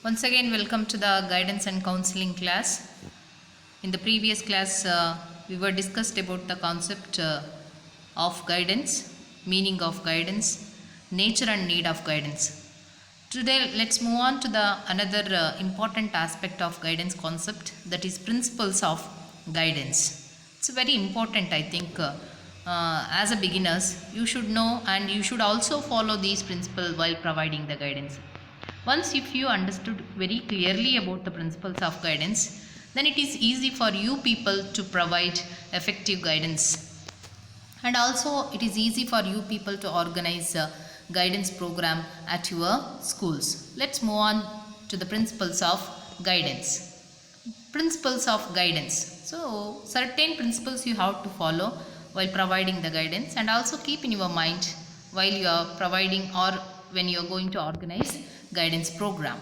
Once again, welcome to the guidance and counseling class. In the previous class, we were discussed about the concept of guidance, meaning of guidance, nature and need of guidance. Today, let's move on to the another important aspect of guidance concept, that is principles of guidance. It's very important, I think. As a beginners, you should know and you should also follow these principles while providing the guidance. Once if you understood very clearly about the principles of guidance, then it is easy for you people to provide effective guidance, and also it is easy for you people to organize a guidance program at your schools. Let's move on to the principles of guidance. Principles of guidance. So certain principles you have to follow while providing the guidance, and also keep in your mind while you are providing or when you are going to organize guidance program.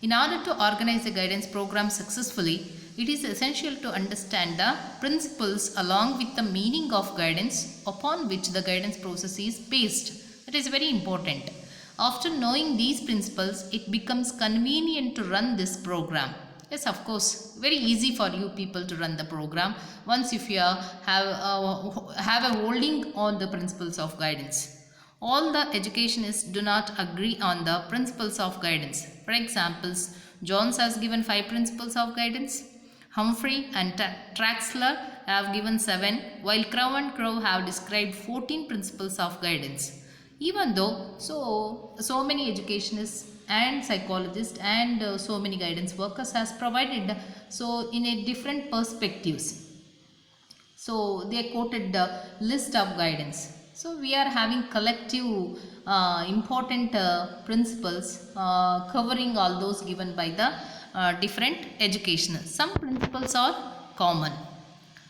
In order to organize a guidance program successfully, it is essential to understand the principles along with the meaning of guidance upon which the guidance process is based. That is very important. After knowing these principles, it becomes convenient to run this program. Yes, of course, very easy for you people to run the program once if you have a holding on the principles of guidance. All the educationists do not agree on the principles of guidance. For examples, Jones has given 5 principles of guidance. Humphrey and Traxler have given 7, while Crow and Crow have described 14 principles of guidance. Even though so many educationists and psychologists and so many guidance workers has provided in a different perspectives. So they quoted the list of guidance. So we are having collective important principles covering all those given by the different educationals. Some principles are common.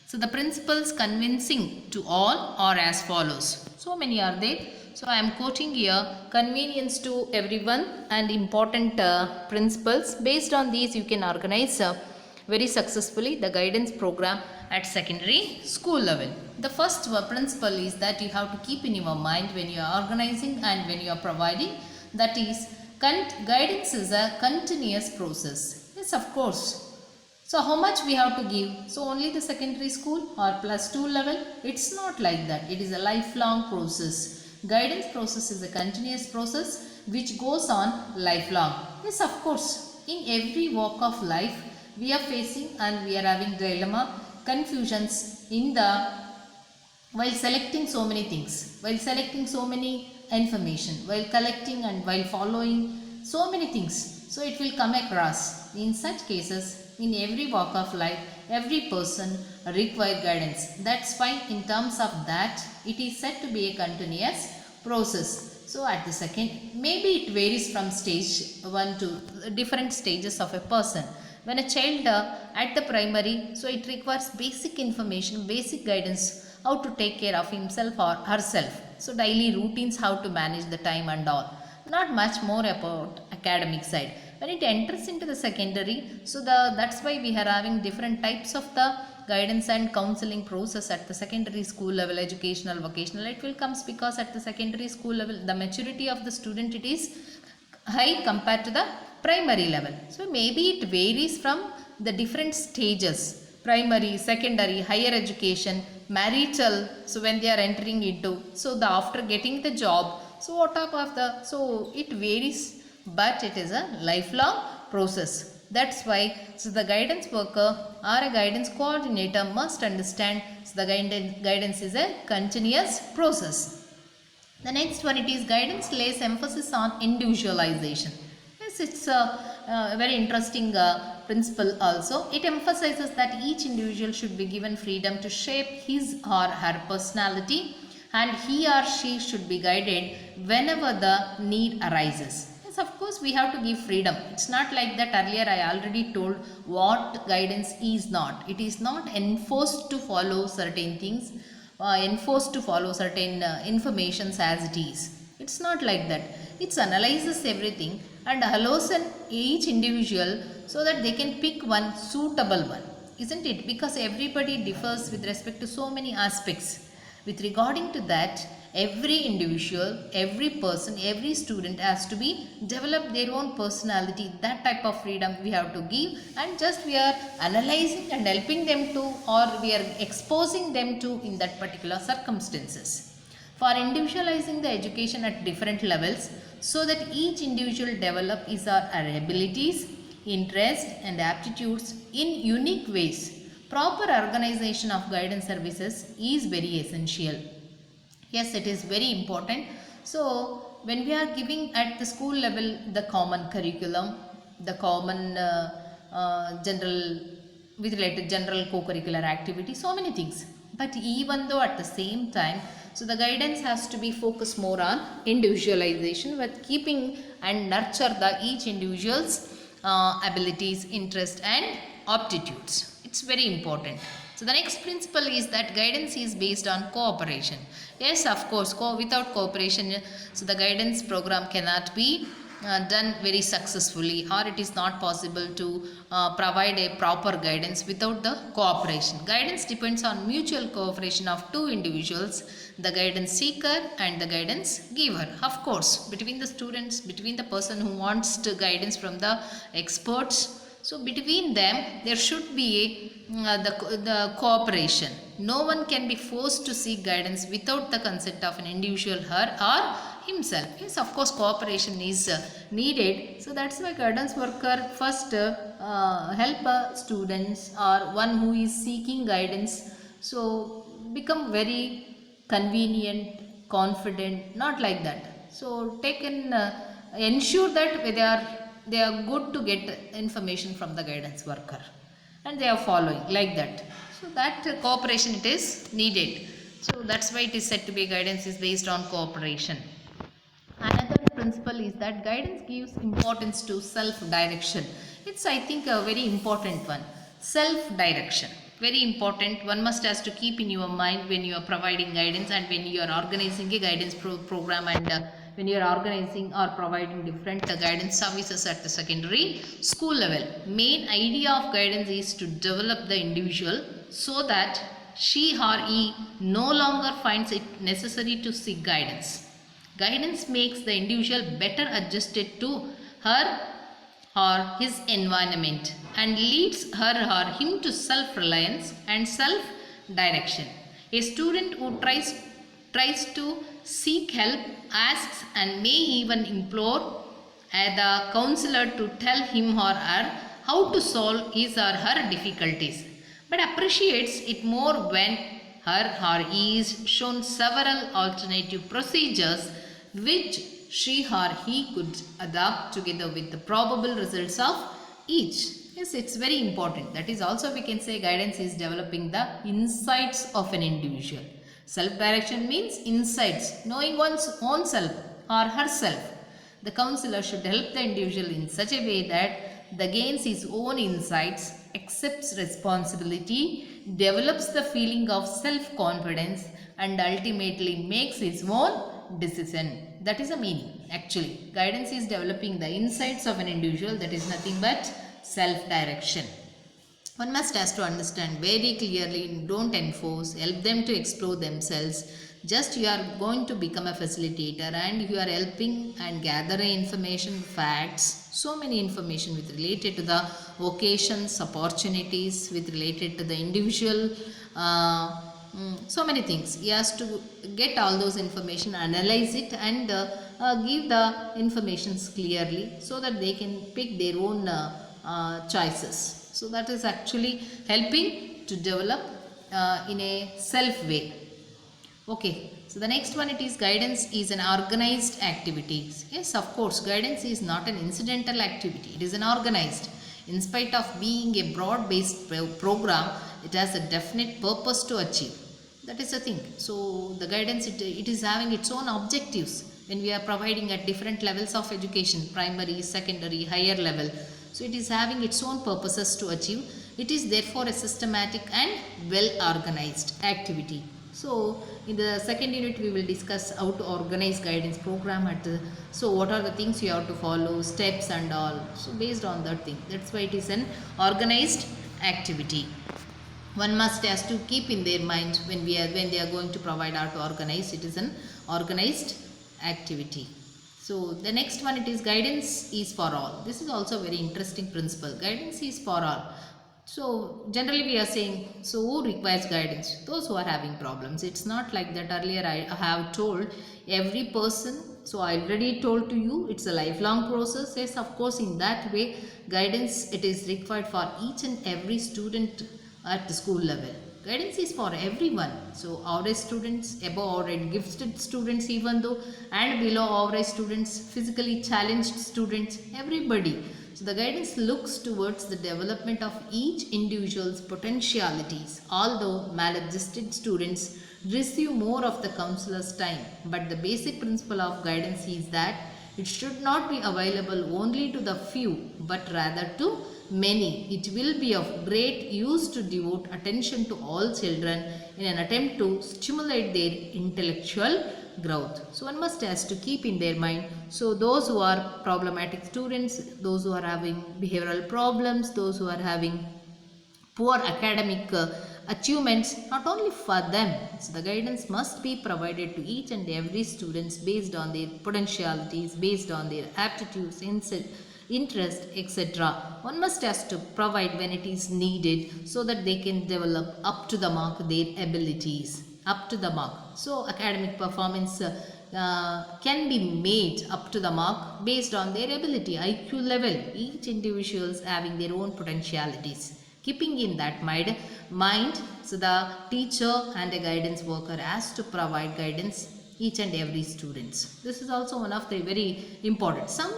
So the principles convincing to all are as follows. So many are there. So I am quoting here convenience to everyone and important principles. Based on these, you can organize very successfully the guidance program at secondary school level. The first principle is that you have to keep in your mind when you are organizing and when you are providing, that is guidance is a continuous process. Yes, of course. So how much we have to give? So only the secondary school or +2 level? It's not like that. It is a lifelong process. Guidance process is a continuous process which goes on lifelong. Yes, of course. In every walk of life, we are facing and we are having dilemma, confusions while selecting so many things, while selecting so many information, while collecting and while following so many things. So it will come across. In such cases, in every walk of life, every person requires guidance. That's why in terms of that, it is said to be a continuous process. So at the second, maybe it varies from stage 1 to different stages of a person. When a child at the primary, so it requires basic information, basic guidance, how to take care of himself or herself. So daily routines, how to manage the time and all. Not much more about academic side. When it enters into the secondary, so that's why we are having different types of the guidance and counseling process at the secondary school level, educational, vocational. It will comes because at the secondary school level, the maturity of the student, it is high compared to the primary level. So maybe it varies from the different stages, primary, secondary, higher education, marital, so when they are entering into, so after getting the job, so what type of so it varies, but it is a lifelong process. That's why the guidance worker or a guidance coordinator must understand the guidance is a continuous process. The next one, it is guidance lays emphasis on individualization. Yes, it's a very interesting principle also. It emphasizes that each individual should be given freedom to shape his or her personality, and he or she should be guided whenever the need arises. Yes, of course, we have to give freedom. It's not like that. Earlier I already told what guidance is not. It is not enforced to follow certain things, enforced to follow certain informations as it is. It's not like that. It analyzes everything and allows each individual so that they can pick one suitable one, isn't it? Because everybody differs with respect to so many aspects. With regarding to that, every individual, every person, every student has to be develop their own personality. That type of freedom we have to give, and just we are analyzing and helping them to, or we are exposing them to in that particular circumstances. For individualizing the education at different levels so that each individual develop his or her abilities, interest and aptitudes in unique ways. Proper organization of guidance services is very essential. Yes, it is very important. So, when we are giving at the school level the common curriculum, the common general, with related general co-curricular activity, so many things. But even though at the same time, so the guidance has to be focused more on individualization with keeping and nurture the each individual's abilities, interest and aptitudes. It's very important. So the next principle is that guidance is based on cooperation. Yes, of course, without cooperation, so the guidance program cannot be done very successfully, or it is not possible to provide a proper guidance without the cooperation. Guidance depends on mutual cooperation of two individuals, the guidance seeker and the guidance giver. Of course, between the students, between the person who wants to guidance from the experts, so between them there should be the cooperation. No one can be forced to seek guidance without the consent of an individual, her or himself. Yes, of course, cooperation is needed. So that's why guidance worker first help students or one who is seeking guidance. So become very convenient, confident, not like that. So take and ensure that they are good to get information from the guidance worker and they are following like that. So that cooperation it is needed. So that's why it is said to be guidance is based on cooperation. Another principle is that guidance gives importance to self-direction. It's, I think, a very important one. Self-direction. Very important. One must has to keep in your mind when you are providing guidance and when you are organizing a guidance program and when you are organizing or providing different guidance services at the secondary school level. Main idea of guidance is to develop the individual so that she or he no longer finds it necessary to seek guidance. Guidance makes the individual better adjusted to her or his environment and leads her or him to self-reliance and self-direction. A student who tries to seek help, asks and may even implore the counselor to tell him or her how to solve his or her difficulties, but appreciates it more when her or he is shown several alternative procedures which she or he could adopt together with the probable results of each. Yes, it's very important. That is also we can say guidance is developing the insights of an individual. Self-direction means insights, knowing one's own self or herself. The counselor should help the individual in such a way that the gains his own insights, accepts responsibility, develops the feeling of self-confidence and ultimately makes his own decision. That is the meaning actually. Guidance is developing the insights of an individual, that is nothing but self-direction. One must has to understand very clearly, don't enforce, help them to explore themselves. Just you are going to become a facilitator and you are helping and gathering information, facts, so many information with related to the vocations, opportunities, with related to the individual, so many things. He has to get all those information, analyze it and give the informations clearly so that they can pick their own choices. So that is actually helping to develop in a self way. Okay, so the next one it is guidance is an organized activity. Yes, of course, guidance is not an incidental activity. It is an organized. In spite of being a broad-based program, it has a definite purpose to achieve. That is the thing. So the guidance, it is having its own objectives when we are providing at different levels of education, primary, secondary, higher level. So it is having its own purposes to achieve. It is therefore a systematic and well organized activity. So in the second unit we will discuss how to organize guidance program so what are the things you have to follow, steps and all. So based on that thing, that's why it is an organized activity. One must has to keep in their mind when they are going to provide how to organize. It is an organized activity. So the next one, it is guidance is for all. This is also a very interesting principle. Guidance is for all. So generally we are saying, so who requires guidance? Those who are having problems. It's not like that. Earlier I have told every person. So I already told to you it's a lifelong process. Yes, of course, in that way guidance, it is required for each and every student at the school level. Guidance is for everyone. So average students, above average gifted students even though, and below average students, physically challenged students, everybody. So the guidance looks towards the development of each individual's potentialities. Although maladjusted students receive more of the counselor's time, but the basic principle of guidance is that it should not be available only to the few, but rather to many. It will be of great use to devote attention to all children in an attempt to stimulate their intellectual growth. So one must has to keep in their mind. So those who are problematic students, those who are having behavioral problems, those who are having poor academic achievements, not only for them. So the guidance must be provided to each and every students based on their potentialities, based on their aptitudes, interest, etc. One must has to provide when it is needed so that they can develop up to the mark their abilities, up to the mark. So academic performance can be made up to the mark based on their ability, IQ level. Each individual is having their own potentialities. Keeping in that mind, so the teacher and a guidance worker has to provide guidance each and every students. This is also one of the very important. Some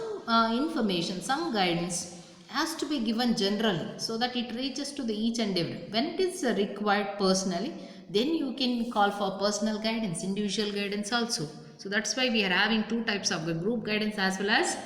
information, some guidance has to be given generally so that it reaches to the each and every. When it is required personally, then you can call for personal guidance, individual guidance also. So that's why we are having two types of group guidance as well as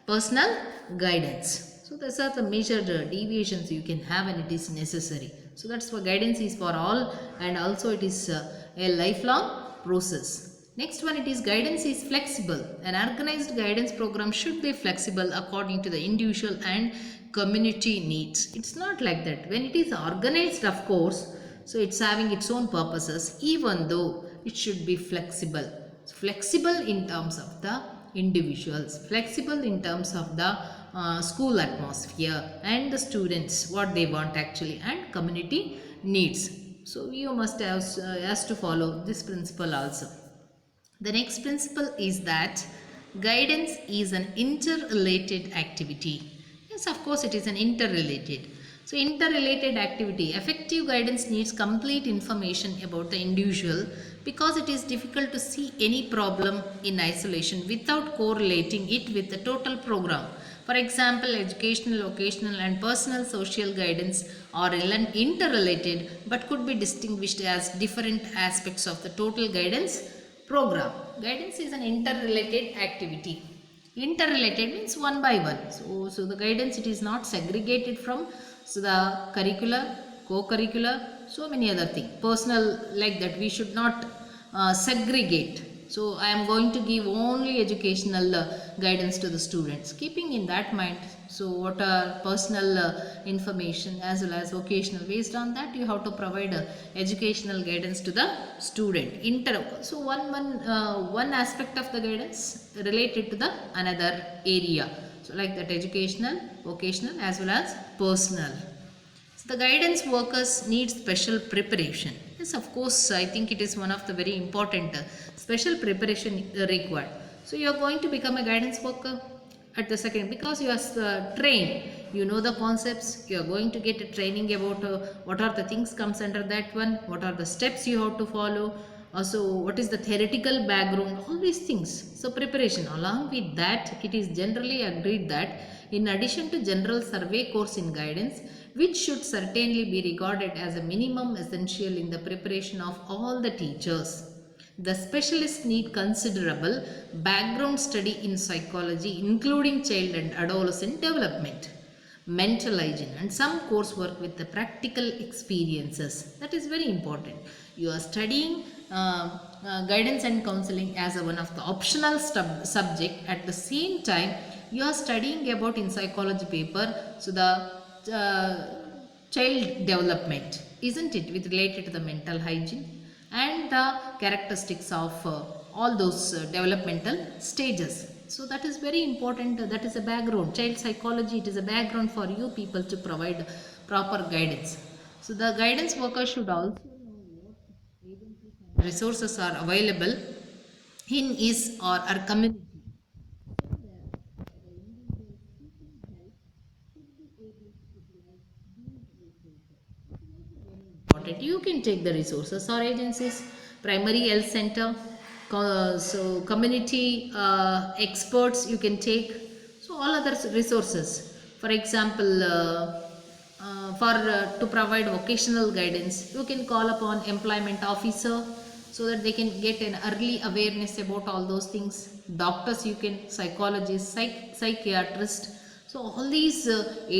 personal guidance. So these are the major deviations you can have when it is necessary. So that's why guidance is for all, and also it is a lifelong process. Next one, it is guidance is flexible. An organized guidance program should be flexible according to the individual and community needs. It's not like that. When it is organized, of course, so it's having its own purposes, even though it should be flexible. So flexible in terms of the individuals, flexible in terms of the school atmosphere and the students, what they want actually, and community needs. So you must have has to follow this principle also. The next principle is that guidance is an interrelated activity. Yes, of course, it is an interrelated. So, interrelated activity. Effective guidance needs complete information about the individual because it is difficult to see any problem in isolation without correlating it with the total program. For example, educational, vocational, and personal social guidance are interrelated but could be distinguished as different aspects of the total guidance program. Guidance is an interrelated activity. Interrelated means one by one. So the guidance, it is not segregated from the curricular, co-curricular, so many other things. Personal, like that, we should not segregate. So I am going to give only educational guidance to the students. Keeping in that mind, so what are personal information as well as vocational, based on that you have to provide educational guidance to the student. So one aspect of the guidance related to the another area. So like that, educational, vocational as well as personal. So the guidance workers need special preparation. Yes, of course, I think it is one of the very important special preparation required. So you are going to become a guidance worker at the second because you are trained. You know the concepts. You are going to get a training about what are the things comes under that one. What are the steps you have to follow. Also, what is the theoretical background, all these things. So preparation. Along with that, it is generally agreed that in addition to general survey course in guidance, which should certainly be regarded as a minimum essential in the preparation of all the teachers, the specialists need considerable background study in psychology, including child and adolescent development, mental hygiene, and some coursework with the practical experiences. That is very important. You are studying guidance and counseling as one of the optional subject. At the same time, you are studying about in psychology paper, so the child development, isn't it, with related to the mental hygiene and the characteristics of all those developmental stages. So that is very important. That is a background. Child psychology, it is a background for you people to provide proper guidance. So the guidance worker should also know what agencies and resources are available in his or her community. Important. You can take the resources or agencies, primary health center, so community experts you can take, so all other resources. For example, for to provide vocational guidance, you can call upon employment officer so that they can get an early awareness about all those things. Doctors, you can psychologists, psychiatrists. So all these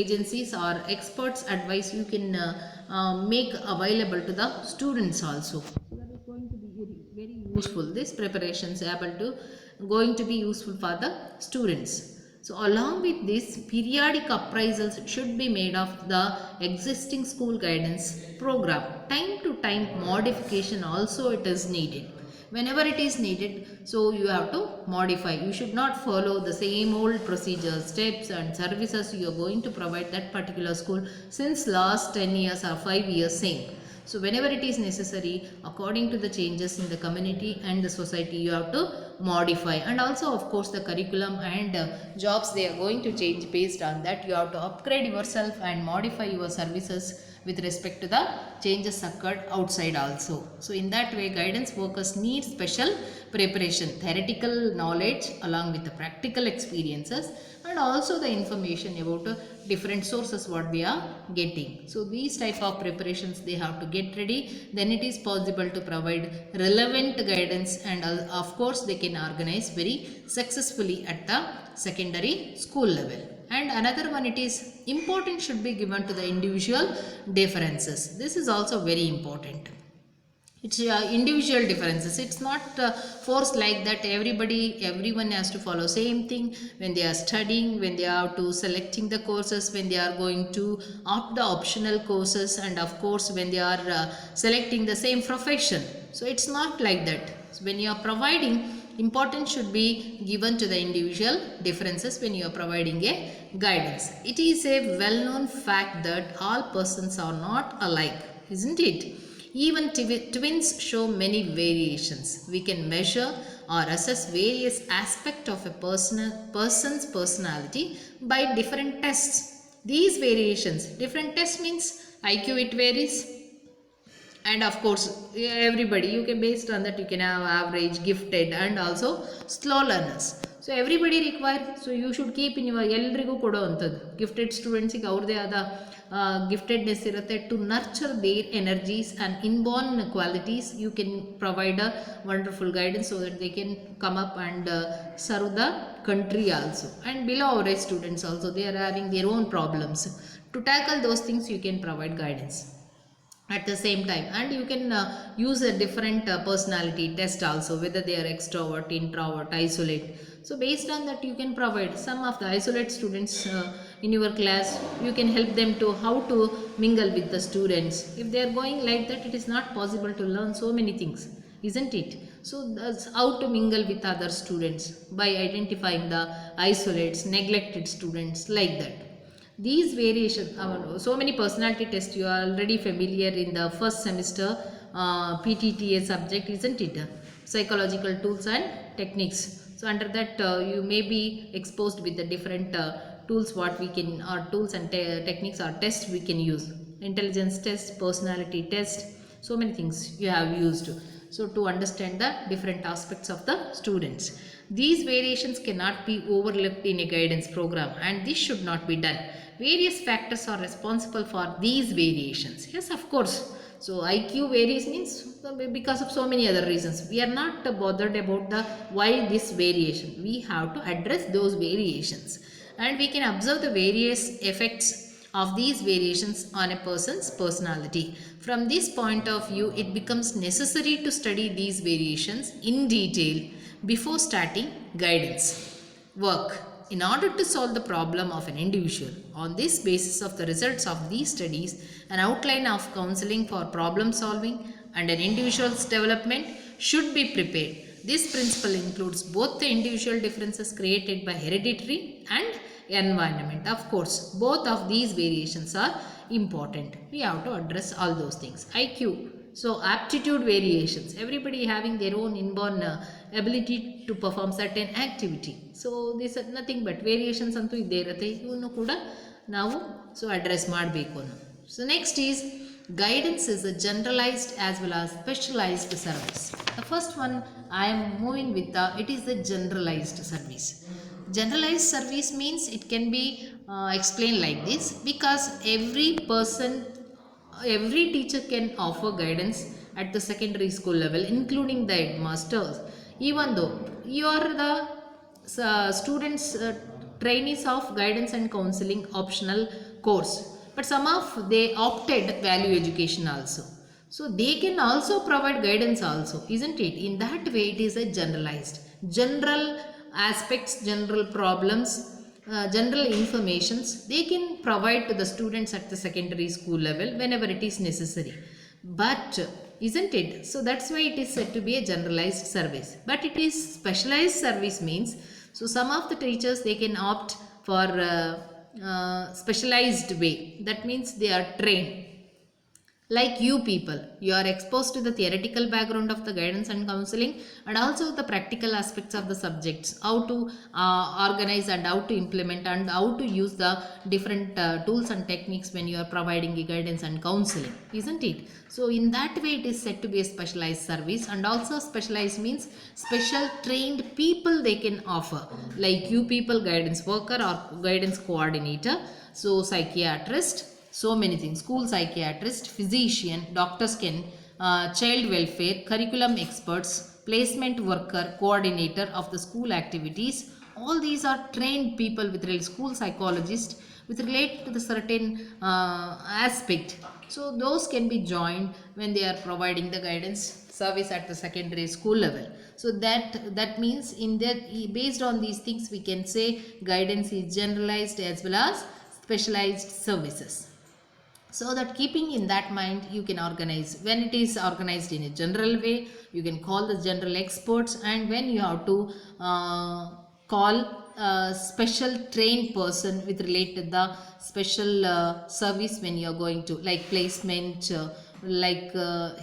agencies or experts advice you can make available to the students also. So that is going to be very useful. This preparation is able to going to be useful for the students. So along with this, periodic appraisals should be made of the existing school guidance program. Time to time modification also it is needed. Whenever it is needed, so you have to modify. You should not follow the same old procedures, steps and services you are going to provide that particular school since last 10 years or 5 years same. So whenever it is necessary, according to the changes in the community and the society, you have to modify. And also of course the curriculum and jobs, they are going to change. Based on that, you have to upgrade yourself and modify your services with respect to the changes occurred outside also. So in that way, guidance workers need special preparation, theoretical knowledge along with the practical experiences, and also the information about different sources what they are getting. So these type of preparations they have to get ready, then it is possible to provide relevant guidance, and of course they can organize very successfully at the secondary school level. And another one, it is important should be given to the individual differences. This is also very important. It's individual differences. It's not forced like that everyone has to follow same thing when they are studying, when they are to selecting the courses, when they are going to opt the optional courses, and of course when they are selecting the same profession. So it's not like that. So when you are providing, importance should be given to the individual differences when you are providing a guidance. It is a well-known fact that all persons are not alike, isn't it? Even twins show many variations. We can measure or assess various aspects of a person's personality by different tests. These variations, different tests means IQ, it varies. And of course everybody, you can based on that you can have average, gifted and also slow learners. So everybody require, so you should keep in your ಎಲ್ರಿಗೂ ಕೊಡೋ ಅಂಥದ್ದು gifted ಸ್ಟೂಡೆಂಟ್ಸಿಗೆ ಅವ್ರದ್ದೇ ಆದ giftedness ಇರುತ್ತೆ. To nurture their energies and inborn qualities, you can provide a wonderful guidance so that they can come up and serve the country also. And below average students also, they are having their own problems. To tackle those things, you can provide guidance at the same time. And you can use a different personality test also, whether they are extrovert, introvert, isolate. So based on that, you can provide some of the isolate students in your class. You can help them to how to mingle with the students. If they are going like that, it is not possible to learn so many things, isn't it? So that's how to mingle with other students by identifying the isolates, neglected students, like that. These variations, so many personality tests you are already familiar in the first semester PTTA subject, isn't it? Psychological tools and techniques. So under that you may be exposed with the different tools what we can, or tools and techniques or tests we can use. Intelligence test, personality test, so many things you have used. So to understand the different aspects of the students. These variations cannot be overlooked in a guidance program, and this should not be done. Various factors are responsible for these variations. Yes, of course. So IQ varies means because of so many other reasons. We are not bothered about the why this variation. We have to address those variations, and we can observe the various effects of these variations on a person's personality. From this point of view, it becomes necessary to study these variations in detail before starting guidance work in order to solve the problem of an individual. On this basis of the results of these studies, an outline of counseling for problem solving and an individual's development should be prepared, This principle includes both the individual differences created by hereditary and environment. Of course, both of these variations are important. We have to address all those things. IQ. So, aptitude variations. Everybody having their own inborn ability to perform certain activity. So, this is nothing but variations ಅಂತೂ ಇದ್ದೇ ಇರುತ್ತೆ. ಇವನು ಕೂಡ ನಾವು address ಮಾಡಬೇಕು. So, next is guidance is a generalized as well as specialized service. The first one I am moving with it is the generalized service. Generalized service means it can be explained like this, because every person, every teacher can offer guidance at the secondary school level, including the headmasters. Even though you are the students trainees of guidance and counseling optional course, but some of they opted value education also, so they can also provide guidance also, isn't it? In that way it is a generalized, general aspects, general problems, general informations they can provide to the students at the secondary school level whenever it is necessary. But isn't it? So that's why it is said to be a generalized service. But it is specialized service means, so some of the teachers they can opt for specialized way. That means they are trained. Like you people, you are exposed to the theoretical background of the guidance and counseling, and also the practical aspects of the subjects, how to organize and how to implement and how to use the different tools and techniques when you are providing the guidance and counseling, isn't it? So in that way it is said to be a specialized service. And also specialized means special trained people they can offer, like you people, guidance worker or guidance coordinator, so psychiatrist, so many things, school psychiatrist, physician, doctors can, child welfare, curriculum experts, placement worker, coordinator of the school activities. All these are trained people with school psychologist with relate to the certain aspect. So those can be joined when they are providing the guidance service at the secondary school level. So that means in that, based on these things we can say guidance is generalized as well as specialized services. So that keeping in that mind, you can organize. When it is organized in a general way, you can call the general experts, and when you have to call a special trained person with related the special service when you are going to, like placement, like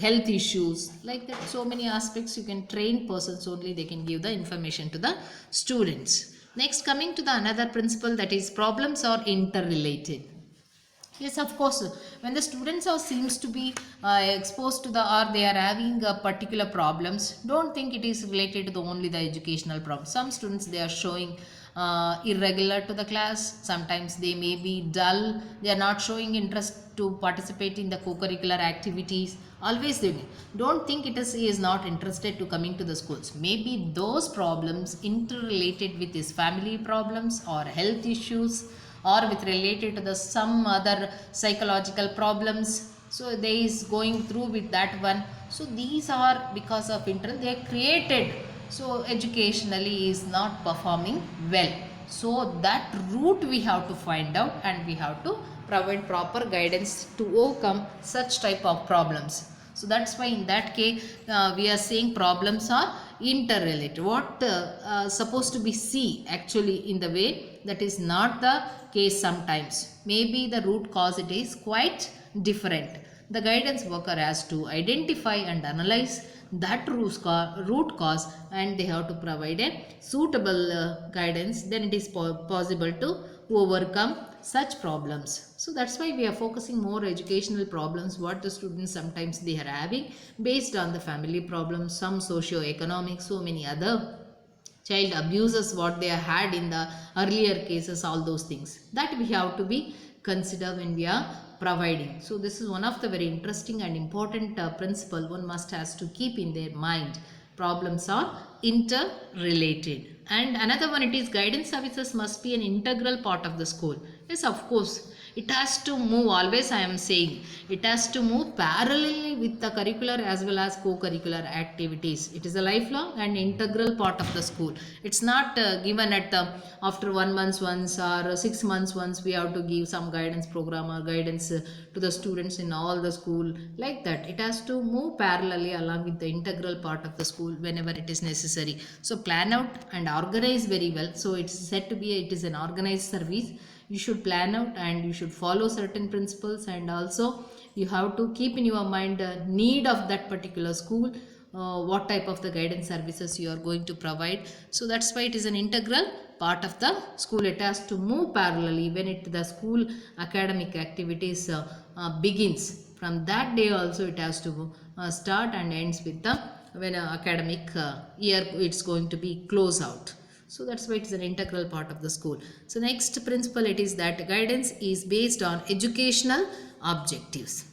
health issues, like that, so many aspects you can train persons only, they can give the information to the students. Next, coming to the another principle, that is problems are interrelated. Yes, of course, when the students are seems to be exposed to the, or they are having particular problems, don't think it is related to the only the educational problem. Some students they are showing irregular to the class, sometimes they may be dull, they are not showing interest to participate in the co-curricular activities, always they don't think it is, he is not interested to coming to the schools. Maybe those problems interrelated with his family problems or health issues, or with related to the some other psychological problems, so they is going through with that one. So these are because of interest they are created, so educationally is not performing well. So that route we have to find out, and we have to provide proper guidance to overcome such type of problems. So that's why in that case we are saying problems are interrelated. What supposed to be C actually in the way, that is not the case sometimes. Maybe the root cause it is quite different. The guidance worker has to identify and analyze that root cause, and they have to provide a suitable guidance. Then it is possible to overcome such problems. So that's why we are focusing more educational problems, what the students sometimes they are having based on the family problems, some socio-economic, so many other child abuses what they had in the earlier cases, all those things that we have to be consider when we are providing. So this is one of the very interesting and important principle one must has to keep in their mind. Problems are interrelated. And another one, it is guidance services must be an integral part of the school. Yes, of course, It has to move, always I am saying, it has to move parallelly with the curricular as well as co-curricular activities. It is a lifelong and integral part of the school. It's not given at after 1 month once or 6 months once we have to give some guidance program or guidance to the students in all the school, like that. It has to move parallelly along with the integral part of the school whenever it is necessary. So plan out and organize very well. So it's said to be, it is an organized service. You should plan out and you should follow certain principles, and also you have to keep in your mind the need of that particular school, what type of the guidance services you are going to provide. So that's why it is an integral part of the school. It has to move parallelly when the school academic activities begins. From that day also it has to start and ends with the when academic year it's going to be close out. So that's why it is an integral part of the school. So next principle, it is that guidance is based on educational objectives.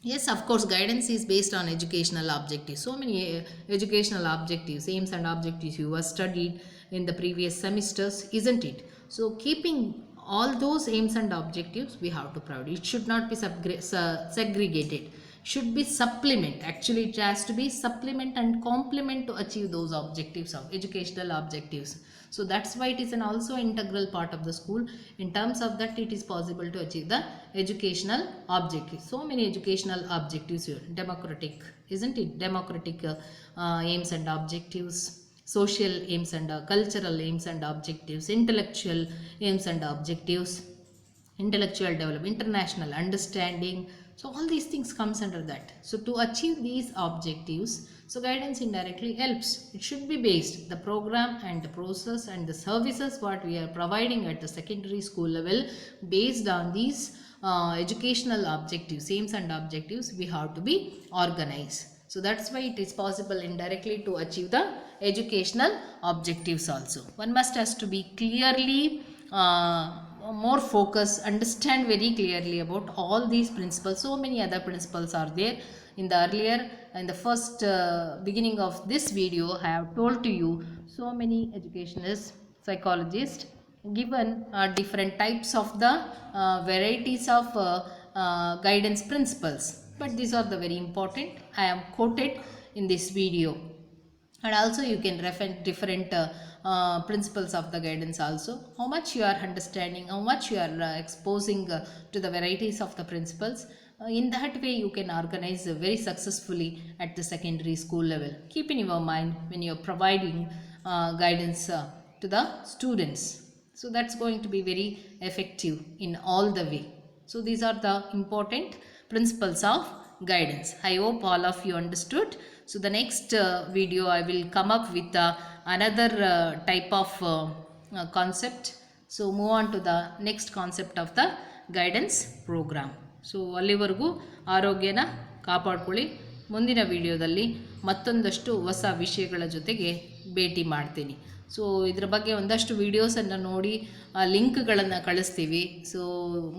Yes, of course, guidance is based on educational objectives. So many educational objectives, aims and objectives you have studied in the previous semesters, isn't it? So keeping all those aims and objectives, we have to provide. It should not be segregated. Should be supplement. Actually, it has to be supplement and complement to achieve those objectives of educational objectives. So that's why it is an also integral part of the school. In terms of that, it is possible to achieve the educational objectives. So many educational objectives here. Democratic, isn't it? Democratic aims and objectives, social aims and cultural aims and objectives, intellectual aims and objectives, intellectual development, international understanding. So all these things comes under that. So to achieve these objectives, so guidance indirectly helps. It should be based, the program and the process and the services what we are providing at the secondary school level, based on these educational objectives, aims and objectives, we have to be organized. So that's why it is possible indirectly to achieve the educational objectives also. One must has to be clearly more focus, understand very clearly about all these principles. So many other principles are there. In the earlier, in the first beginning of this video, I have told to you so many educationists, psychologists given different types of the varieties of guidance principles, but these are the very important I am quoted in this video. And also you can refer different principles of the guidance also, how much you are understanding, how much you are exposing to the varieties of the principles. In that way you can organize very successfully at the secondary school level. Keep in your mind when you are providing guidance to the students. So that's going to be very effective in all the way. So these are the important principles of guidance. I hope all of you understood. So the next video I will come up with another type of concept. So move on to the next concept of the guidance program. So ಅಲ್ಲಿವರೆಗೂ ಆರೋಗ್ಯನ ಕಾಪಾಡ್ಕೊಳ್ಳಿ. ಮುಂದಿನ ವಿಡಿಯೋದಲ್ಲಿ ಮತ್ತೊಂದಷ್ಟು ಹೊಸ ವಿಷಯಗಳ ಜೊತೆಗೆ ಭೇಟಿ ಮಾಡ್ತೀನಿ. So ಇದರ ಬಗ್ಗೆ ಒಂದಷ್ಟು ವೀಡಿಯೋಸನ್ನು ನೋಡಿ ಲಿಂಕ್ಗಳನ್ನು ಕಳಿಸ್ತೀವಿ. ಸೊ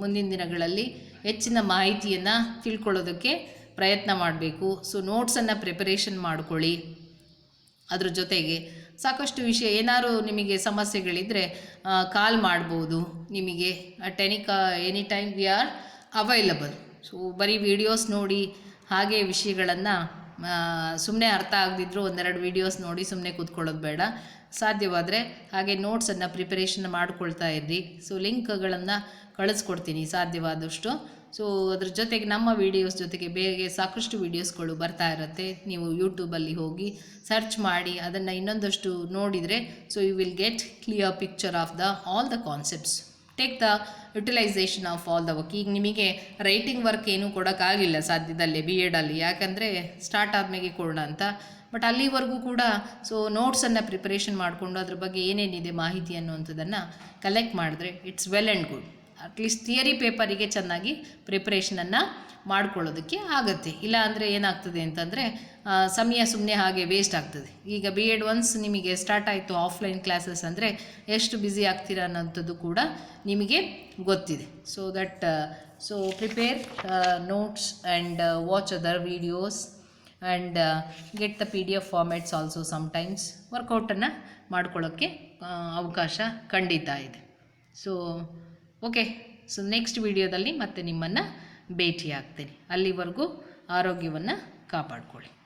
ಮುಂದಿನ ದಿನಗಳಲ್ಲಿ ಹೆಚ್ಚಿನ ಮಾಹಿತಿಯನ್ನು ತಿಳ್ಕೊಳ್ಳೋದಕ್ಕೆ ಪ್ರಯತ್ನ ಮಾಡಬೇಕು. ಸೊ ನೋಟ್ಸನ್ನು ಪ್ರಿಪರೇಷನ್ ಮಾಡ್ಕೊಳ್ಳಿ. ಅದ್ರ ಜೊತೆಗೆ ಸಾಕಷ್ಟು ವಿಷಯ ಏನಾದ್ರು ನಿಮಗೆ ಸಮಸ್ಯೆಗಳಿದ್ದರೆ ಕಾಲ್ ಮಾಡ್ಬೋದು. ನಿಮಗೆ at any time we are available. So ಬರೀ ವೀಡಿಯೋಸ್ ನೋಡಿ ಹಾಗೆ ವಿಷಯಗಳನ್ನು ಸುಮ್ಮನೆ ಅರ್ಥ ಆಗದಿದ್ದರೂ ಒಂದೆರಡು ವೀಡಿಯೋಸ್ ನೋಡಿ ಸುಮ್ಮನೆ ಕೂತ್ಕೊಳ್ಳೋದು ಬೇಡ. ಸಾಧ್ಯವಾದರೆ ಹಾಗೆ ನೋಟ್ಸನ್ನು ಪ್ರಿಪರೇಷನ್ ಮಾಡ್ಕೊಳ್ತಾ ಇರ್ರಿ. ಸೊ ಲಿಂಕ್ಗಳನ್ನು ಕಳಿಸ್ಕೊಡ್ತೀನಿ ಸಾಧ್ಯವಾದಷ್ಟು. ಸೊ ಅದ್ರ ಜೊತೆಗೆ ನಮ್ಮ ವೀಡಿಯೋಸ್ ಜೊತೆಗೆ ಬೇರೆ ಸಾಕಷ್ಟು ವೀಡಿಯೋಸ್ಗಳು ಬರ್ತಾ ಇರುತ್ತೆ. ನೀವು ಯೂಟ್ಯೂಬಲ್ಲಿ ಹೋಗಿ ಸರ್ಚ್ ಮಾಡಿ ಅದನ್ನು ಇನ್ನೊಂದಷ್ಟು ನೋಡಿದರೆ so you will get clear picture of the all the concepts. Take the utilisation of all the work. ಈಗ ನಿಮಗೆ ರೈಟಿಂಗ್ ವರ್ಕ್ ಏನೂ ಕೊಡೋಕ್ಕಾಗಿಲ್ಲ ಸದ್ಯದಲ್ಲೇ ಬಿ ಎಡಲ್ಲಿ, ಯಾಕಂದರೆ ಸ್ಟಾರ್ಟ್ ಆದಮೇಲೆ ಕೊಡೋಣ ಅಂತ. ಬಟ್ ಅಲ್ಲಿವರೆಗೂ ಕೂಡ ಸೊ ನೋಟ್ಸನ್ನು ಪ್ರಿಪರೇಷನ್ ಮಾಡಿಕೊಂಡು ಅದ್ರ ಬಗ್ಗೆ ಏನೇನಿದೆ ಮಾಹಿತಿ ಅನ್ನುವಂಥದ್ದನ್ನು ಕಲೆಕ್ಟ್ ಮಾಡಿದ್ರೆ it's well and good. At least theory ಪೇಪರಿಗೆ ಚೆನ್ನಾಗಿ ಪ್ರಿಪ್ರೇಷನನ್ನು ಮಾಡ್ಕೊಳ್ಳೋದಕ್ಕೆ ಆಗುತ್ತೆ. ಇಲ್ಲ ಅಂದರೆ ಏನಾಗ್ತದೆ ಅಂತಂದರೆ ಸಮಯ ಸುಮ್ಮನೆ ಹಾಗೆ ವೇಸ್ಟ್ ಆಗ್ತದೆ. ಈಗ ಬಿ ಎಡ್ ಒನ್ಸ್ ನಿಮಗೆ ಸ್ಟಾರ್ಟ್ ಆಯಿತು ಆಫ್ಲೈನ್ ಕ್ಲಾಸಸ್ ಅಂದರೆ ಎಷ್ಟು ಬ್ಯುಸಿ ಆಗ್ತೀರಾ ಅನ್ನೋಂಥದ್ದು ಕೂಡ ನಿಮಗೆ ಗೊತ್ತಿದೆ. So that so prepare notes and watch other videos and get the PDF formats also sometimes. ವರ್ಕೌಟನ್ನು ಮಾಡ್ಕೊಳ್ಳೋಕ್ಕೆ ಅವಕಾಶ ಖಂಡಿತ ಇದೆ. ಸೊ ಓಕೆ, ಸೊ ನೆಕ್ಸ್ಟ್ ವಿಡಿಯೋದಲ್ಲಿ ಮತ್ತೆ ನಿಮ್ಮನ್ನು ಭೇಟಿ ಆಗ್ತೀನಿ. ಅಲ್ಲಿವರೆಗೂ ಆರೋಗ್ಯವನ್ನು ಕಾಪಾಡ್ಕೊಳ್ಳಿ.